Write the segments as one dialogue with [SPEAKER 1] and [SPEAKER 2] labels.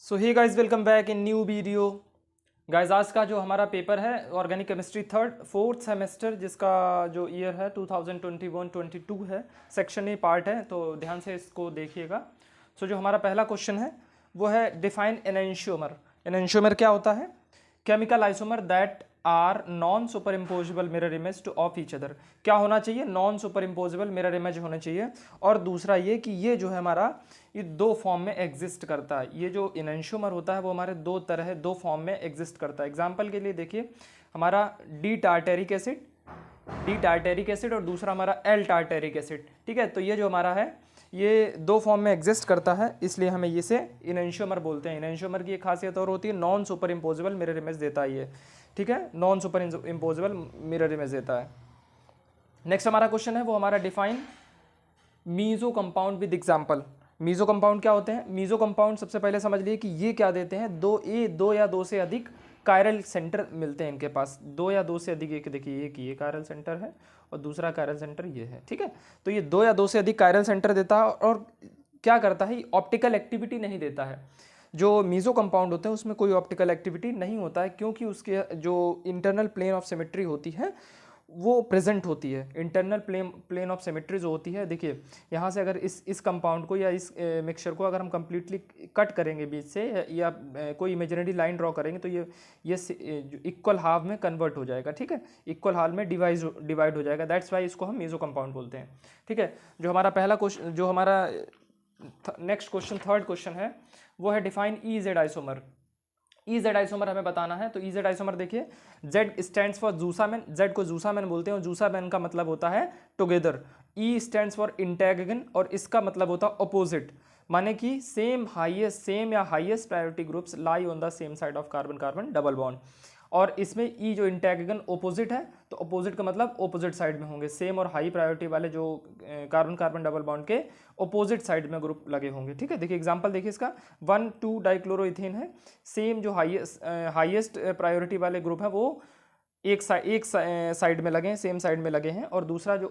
[SPEAKER 1] So hey guys, welcome back in new video. Guys, आज का जो हमारा पेपर है ऑर्गेनिक केमिस्ट्री फोर्थ सेमेस्टर, जिसका जो ईयर है 2021-22 है, सेक्शन ए पार्ट है, तो ध्यान से इसको देखिएगा। सो जो हमारा पहला क्वेश्चन है वो है डिफाइन एनेंशियोमर। एनेंशियोमर क्या होता है? Chemical isomer that are non superimposable mirror image to of each other. क्या होना चाहिए? Non superimposable mirror image होना चाहिए। और दूसरा ये कि ये जो है हमारा ये दो फॉर्म में एग्जिस्ट करता है। ये जो एनेंशियोमर होता है वो हमारे दो फॉर्म में एग्जिस्ट करता है। एग्जाम्पल के लिए देखिए, हमारा डी टार्टेरिक एसिड और दूसरा हमारा एल टार्टेरिक एसिड। ठीक है, तो ये जो हमारा है ये दो फॉर्म में एग्जिस्ट करता है, इसलिए हमें इसे एनेंशियोमर बोलते हैं। एनेंशियोमर की एक खासियत और होती है, non superimposable mirror image देता है ये। ठीक है, non superimposable mirror image देता है। नेक्स्ट हमारा क्वेश्चन है वो हमारा define meso compound with example. Meso compound क्या होते हैं? मीजो कंपाउंड सबसे पहले समझ लिए कि ये क्या देते हैं, दो या दो से अधिक कायरल सेंटर मिलते हैं इनके पास। दो या दो से अधिक, एक देखिए एक ये कायरल सेंटर है और दूसरा कायरल सेंटर ये है। ठीक है, तो ये दो या दो से अधिक कायरल सेंटर देता है और क्या करता है, ऑप्टिकल एक्टिविटी नहीं देता है। जो मीजो कंपाउंड होते हैं उसमें कोई ऑप्टिकल एक्टिविटी नहीं होता है, क्योंकि उसके जो इंटरनल प्लेन ऑफ सिमेट्री होती है वो प्रेजेंट होती है। इंटरनल प्लेन ऑफ सिमेट्री जो होती है, देखिए यहाँ से अगर इस कंपाउंड को या इस मिक्सचर को अगर हम कंप्लीटली कट करेंगे बीच से, या कोई इमेजिनरी लाइन ड्रॉ करेंगे, तो ये इक्वल हाफ में कन्वर्ट हो जाएगा। ठीक है, इक्वल हाफ में डिवाइड हो जाएगा। दैट्स वाई इसको हम मीजो कंपाउंड बोलते हैं। ठीक है, जो हमारा पहला क्वेश्चन, जो हमारा नेक्स्ट क्वेश्चन, थर्ड क्वेश्चन है वो है define E Z isomer. E Z isomer हमें बताना है, तो ई जेड आइसोमर देखिए, जेड स्टैंड्स फॉर जूसामेन। जेड को जूसामेन बोलते हैं और जूसामेन का मतलब होता है टुगेदर। ई स्टैंड्स फॉर इंटैगन और इसका मतलब होता है अपोजिट, माने कि सेम या highest priority groups lie on the same side of carbon carbon double bond. और इसमें ई जो इंटैगन ओपोजिट है, तो ओपोजिट का मतलब ओपोजिट साइड में होंगे। सेम और हाई प्रायोरिटी वाले जो कार्बन कार्बन डबल बॉन्ड के ओपोजिट साइड में ग्रुप लगे होंगे। ठीक है, देखिए एग्जांपल देखिए इसका 1,2 डाइक्लोरोइथेन है। सेम जो हाईएस्ट प्रायोरिटी वाले ग्रुप है वो एक साइड में लगे हैं, सेम साइड में लगे हैं, और दूसरा जो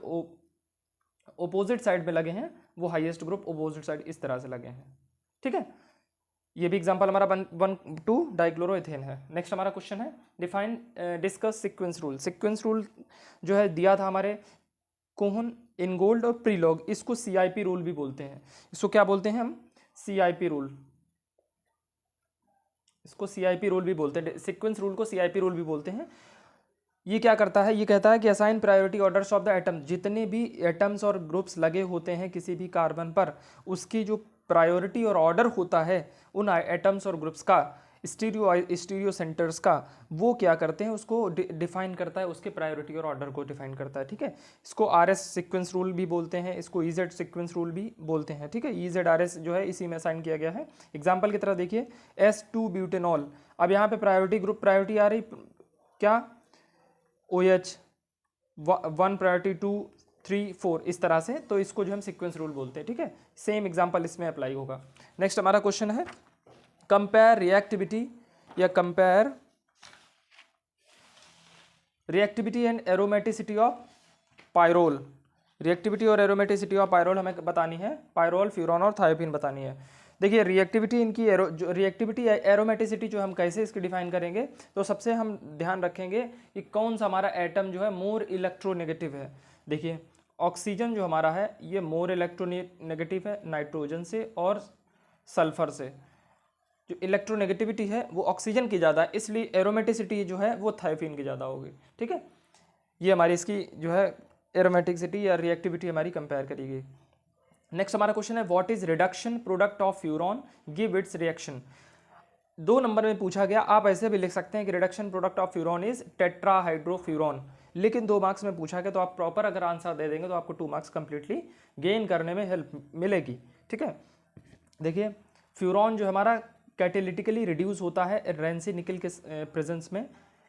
[SPEAKER 1] ओपोजिट साइड में लगे हैं वो हाईएस्ट ग्रुप ओपोजिट साइड इस तरह से लगे हैं। ठीक है, ये भी एग्जांपल हमारा 1,2 डाइक्लोरोइथेन है। नेक्स्ट हमारा क्वेश्चन है define discuss sequence rule. Sequence rule जो है दिया था हमारे कोहन, इनगोल्ड और प्रीलॉग। इसको CIP रूल भी बोलते हैं। इसको क्या बोलते हैं हम? CIP rule. इसको CIP रूल भी बोलते हैं, सीक्वेंस रूल को CIP रूल भी बोलते हैं। ये क्या करता है? ये कहता है कि assign priority orders of the atom. जितने भी एटम्स और ग्रुप्स लगे होते हैं किसी भी कार्बन पर, उसकी जो प्रायोरिटी और ऑर्डर होता है उन एटम्स और ग्रुप्स का, स्टीरियो सेंटर्स का, वो क्या करते हैं, उसको डिफाइन करता है, उसके प्रायोरिटी और ऑर्डर को डिफाइन करता है। ठीक है, इसको RS सीक्वेंस रूल भी बोलते हैं, इसको EZ सीक्वेंस रूल भी बोलते हैं। ठीक है, EZ RS जो है इसी में असाइन किया गया है। एग्जाम्पल की तरह देखिए, S2 ब्यूटेनॉल। अब यहाँ पे प्रायोरिटी आ रही क्या? OH 1 प्रायोरिटी 2 3 4 इस तरह से, तो इसको जो हम सीक्वेंस रूल बोलते हैं। ठीक है, सेम एग्जांपल इसमें अप्लाई होगा। नेक्स्ट हमारा क्वेश्चन है compare reactivity and aromaticity of pyrrole. Reactivity और एरोमेटिसिटी ऑफ पायरोल हमें बतानी है, पायरोल, फ्यूरॉन और थायोपीन बतानी है। देखिए रिएक्टिविटी इनकी जो रिएक्टिविटी एरोमेटिसिटी जो हम कैसे इसकी डिफाइन करेंगे, तो सबसे हम ध्यान रखेंगे कि कौन सा हमारा एटम जो है मोर इलेक्ट्रोनेगेटिव है। देखिए ऑक्सीजन जो हमारा है ये मोर इलेक्ट्रोनेगेटिव है नाइट्रोजन से और सल्फर से। जो इलेक्ट्रोनेगेटिविटी है वो ऑक्सीजन की ज़्यादा है, इसलिए एरोमेटिसिटी जो है वो थायोपीन की ज़्यादा होगी। ठीक है, ये हमारी इसकी जो है एरोमेटिसिटी या रिएक्टिविटी हमारी कंपेयर करेगी। नेक्स्ट हमारा क्वेश्चन है what is reduction product of furan, give its reaction. 2 number में पूछा गया, आप ऐसे भी लिख सकते हैं कि reduction product of furan is tetrahydrofuran, लेकिन 2 मार्क्स में पूछा गया तो आप प्रॉपर अगर आंसर दे देंगे तो आपको 2 मार्क्स कंप्लीटली गेन करने में हेल्प मिलेगी। ठीक है, देखिए फ्यूरॉन जो हमारा कैटेलिटिकली रिड्यूस होता है रेंसी निकल के प्रेजेंस में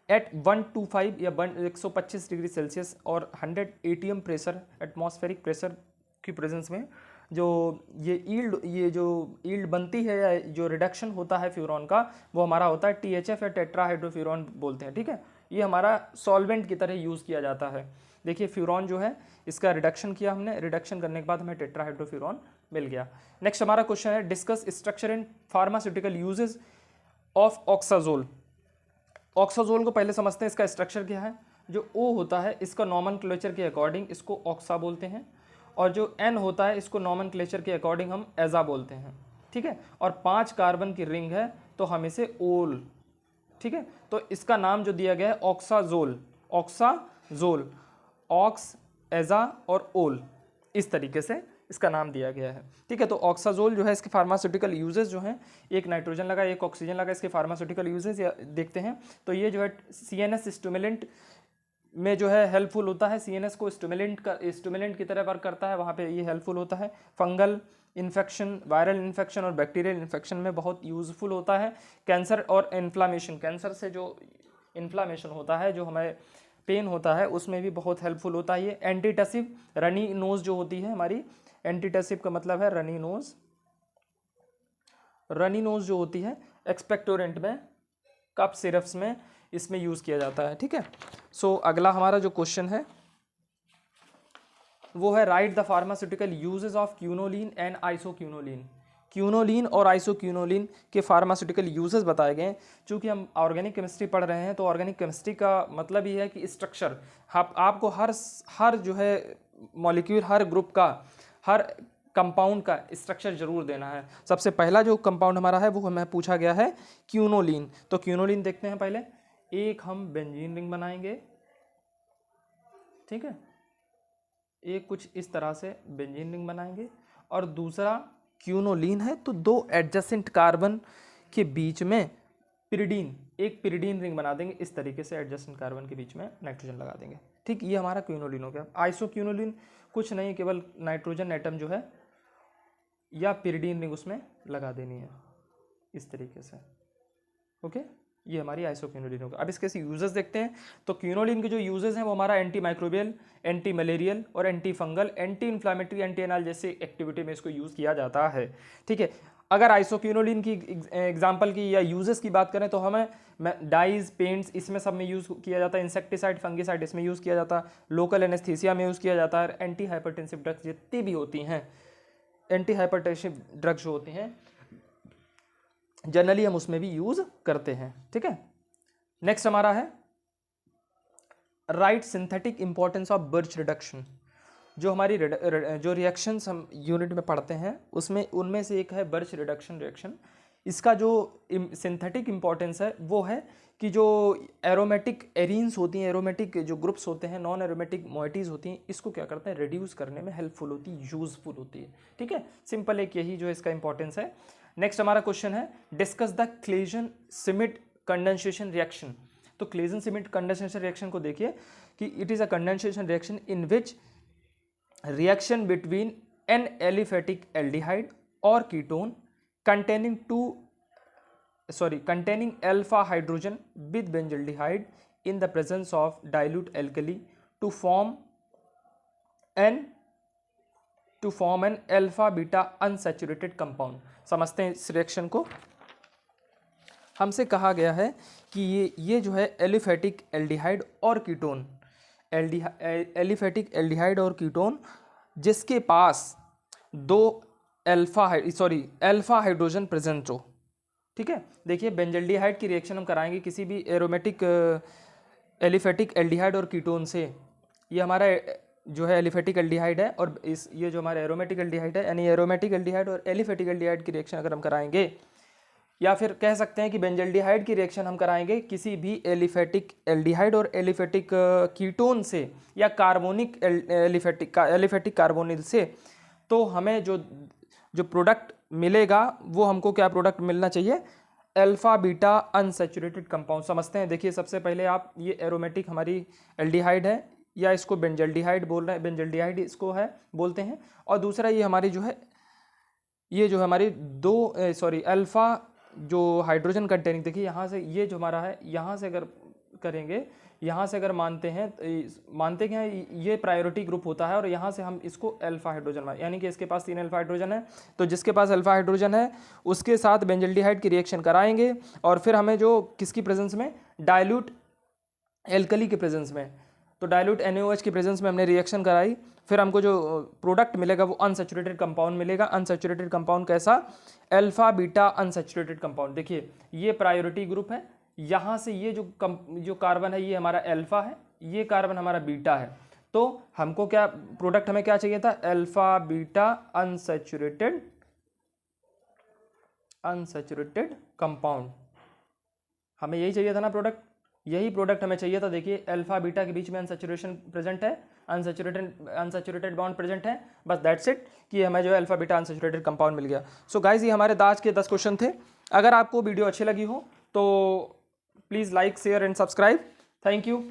[SPEAKER 1] एट 125 या 125 डिग्री सेल्सियस और 100 ATM प्रेशर, एटमॉस्फेरिक प्रेशर की प्रेजेंस में। जो ये जो ईल्ड बनती है या जो रिडक्शन होता है फ्यूरॉन का, वो हमारा होता है THF या टेट्राहाइड्रोफ्यूरॉन बोलते हैं। ठीक है, ये हमारा सॉल्वेंट की तरह यूज़ किया जाता है। देखिए फ्यूरॉन जो है इसका रिडक्शन किया हमने, रिडक्शन करने के बाद हमें टेट्राहाइड्रोफ्यूरॉन मिल गया। नेक्स्ट हमारा क्वेश्चन है discuss structure and pharmaceutical uses of oxazole. Oxazole को पहले समझते हैं, इसका स्ट्रक्चर क्या है। जो O होता है इसका नॉमेनक्लेचर के अकॉर्डिंग इसको ऑक्सा बोलते हैं, और जो N होता है इसको नॉमेनक्लेचर के अकॉर्डिंग हम एजा बोलते हैं, ठीक है। और 5 कार्बन की रिंग है तो हम इसे ओल, ठीक है। तो इसका नाम जो दिया गया है ऑक्साजोल, ऑक्साजोल, ऑक्स, एजा और ओल, इस तरीके से इसका नाम दिया गया है, ठीक है। तो ऑक्साजोल जो है इसके फार्मास्यूटिकल यूजेस जो हैं, एक नाइट्रोजन लगा एक ऑक्सीजन लगा, इसके फार्मास्यूटिकल यूजेस देखते हैं। तो ये जो है CNS स्टिमुलेंट में जो है हेल्पफुल होता है, CNS को स्टिमुलेंट की तरह वर्क करता है, वहाँ पे ये हेल्पफुल होता है। फंगल इन्फेक्शन, वायरल इन्फेक्शन और बैक्टीरियल इन्फेक्शन में बहुत यूजफुल होता है। कैंसर और इन्फ्लामेशन, कैंसर से जो इन्फ्लामेशन होता है, जो हमें पेन होता है, उसमें भी बहुत हेल्पफुल होता है ये। एंटीटसिव, रनी नोज जो होती है हमारी, एंटीटसिव का मतलब है रनी नोज, रनी नोज जो होती है एक्सपेक्टोरेंट में, कफ सिरप्स में इसमें यूज़ किया जाता है, ठीक है। सो अगला हमारा जो क्वेश्चन है वो है write the pharmaceutical uses of quinoline and isoquinoline. Quinoline और आइसोक्यूनोलिन के फार्मास्यूटिकल यूजेस बताए गए हैं। चूँकि हम ऑर्गेनिक केमिस्ट्री पढ़ रहे हैं तो ऑर्गेनिक केमिस्ट्री का मतलब ये है कि स्ट्रक्चर, आपको हर जो है मॉलिक्यूल, हर ग्रुप का, हर कंपाउंड का स्ट्रक्चर जरूर देना है। सबसे पहला जो कंपाउंड हमारा है वो हमें पूछा गया है क्यूनोलिन। तो क्यूनोलिन देखते हैं पहले। एक हम बेंजीन रिंग बनाएंगे, ठीक है, एक कुछ इस तरह से बेंजीन रिंग बनाएंगे, और दूसरा क्यूनोलिन है तो 2 एडजेसेंट कार्बन के बीच में पिरिडीन, एक पिरिडीन रिंग बना देंगे, इस तरीके से एडजेसेंट कार्बन के बीच में नाइट्रोजन लगा देंगे, ठीक। ये हमारा क्यूनोलिन हो गया। आइसोक्यूनोलिन कुछ नहीं, केवल नाइट्रोजन एटम जो है या पिरिडीन रिंग उसमें लगा देनी है, इस तरीके से, ओके। ये हमारी आइसोक्यूनोलिन होगा। अब इसके यूजेस देखते हैं। तो क्यूनोलिन के जो यूजेस हैं वो हमारा एंटी माइक्रोबियल, एंटी मलेरियल और anti fungal, anti inflammatory, anti anal जैसे एक्टिविटी में इसको यूज़ किया जाता है, ठीक है। अगर आइसोक्यूनोलिन की एग्जांपल की या यूजेस की बात करें तो हमें डाइज, पेंट्स, इसमें सब में यूज़ किया जाता है। इंसेक्टिसाइड, फंगिसाइड इसमें यूज़ किया जाता है। लोकल एनेस्थीसिया में यूज़ किया जाता है। एंटी हाइपरटेंसिव ड्रग्स जितनी भी होती हैं, एंटी हाइपरटेंसिव ड्रग्स जो होती हैं जनरली हम उसमें भी यूज करते हैं, ठीक है। नेक्स्ट हमारा है right synthetic importance of birch reduction. जो हमारी जो रिएक्शंस हम यूनिट में पढ़ते हैं उसमें उनमें से एक है बर्च रिडक्शन रिएक्शन। इसका जो सिंथेटिक इंपॉर्टेंस है वो है कि जो एरोमेटिक एरीन्स होती हैं, एरोमेटिक जो ग्रुप्स होते हैं, नॉन एरोमेटिक मोइटीज़ होती हैं, इसको क्या करते हैं, रिड्यूस करने में हेल्पफुल होती है, यूजफुल होती है, ठीक है। सिंपल एक यही जो इसका इंपॉर्टेंस है। नेक्स्ट हमारा क्वेश्चन है discuss the Claisen Schmidt condensation reaction. तो क्लेजन सिमिट कंडेंसेशन रिएक्शन को देखिए कि it is a condensation reaction in which reaction between an aliphatic aldehyde और ketone containing alpha hydrogen with benzaldehyde in the presence of dilute alkali to form an alpha beta unsaturated compound। समझते हैं इस reaction को। हमसे कहा गया है कि ये जो है एलिफेटिक एल्डिहाइड और कीटोन, एलिफेटिक एल्डिहाइड और कीटोन जिसके पास 2 अल्फा हाइड्रोजन प्रेजेंट हो, ठीक है। देखिए बेंजल्डिहाइड की रिएक्शन हम कराएंगे किसी भी एरोमेटिक एलिफेटिक एल्डिहाइड और कीटोन से। ये हमारा जो है एलिफेटिक एल्डिहाइड है और ये जो हमारा एरोमेटिक एल्डिहाइड है, यानी एरोमेटिक एल्डिहाइड और एलिफेटिक एल्डिहाइड की रिएक्शन अगर हम कराएंगे, या फिर कह सकते हैं कि बेंजल्डिहाइड की रिएक्शन हम कराएंगे किसी भी एलिफेटिक एल्डिहाइड और एलिफेटिक कीटोन से या कार्बोनिक एलिफेटिक कार्बोनिल से, तो हमें जो प्रोडक्ट मिलेगा वो हमको क्या प्रोडक्ट मिलना चाहिए, अल्फा बीटा अनसैचुरेटेड कंपाउंड। समझते हैं। देखिए सबसे पहले आप ये एरोमेटिक हमारी एल्डिहाइड है या इसको बेंजल्डिहाइड बोल रहे हैं, बेंजल्डिहाइड इसको है बोलते हैं, और दूसरा ये हमारी जो है ये जो हमारी अल्फा जो हाइड्रोजन कंटेनिंग, देखिए यहाँ से ये जो हमारा है, यहाँ से अगर करेंगे, यहाँ से अगर मानते हैं ये प्रायोरिटी ग्रुप होता है और यहाँ से हम इसको अल्फा हाइड्रोजन, यानी कि इसके पास 3 अल्फा हाइड्रोजन है, तो जिसके पास अल्फा हाइड्रोजन है उसके साथ बेंजल्डिहाइड की रिएक्शन कराएंगे और फिर हमें जो किसकी प्रेजेंस में, डाइल्यूट एल्कली के प्रेजेंस में, तो डाइल्यूट NaOH की प्रेजेंस में हमने रिएक्शन कराई, फिर हमको जो प्रोडक्ट मिलेगा वो अनसैचुरेटेड कंपाउंड मिलेगा। अनसैचुरेटेड कंपाउंड कैसा? Alpha beta unsaturated compound. देखिए ये प्रायोरिटी ग्रुप है, यहाँ से ये जो कार्बन है ये हमारा अल्फा है, ये कार्बन हमारा बीटा है। तो हमको क्या प्रोडक्ट हमें क्या चाहिए था? अल्फा बीटा अनसैचुरेटेड कंपाउंड, हमें यही चाहिए था ना प्रोडक्ट, यही प्रोडक्ट हमें चाहिए था। देखिए अल्फा बीटा के बीच में अनसैचुरेशन प्रेजेंट है, अनसैचुरेटेड बॉन्ड प्रेजेंट है, बस दैट्स इट कि हमें जो है अल्फा बीटा अनसैचुरेटेड कंपाउंड मिल गया। सो गाइस ये हमारे आज के 10 क्वेश्चन थे। अगर आपको वीडियो अच्छी लगी हो तो please like share and subscribe. Thank you.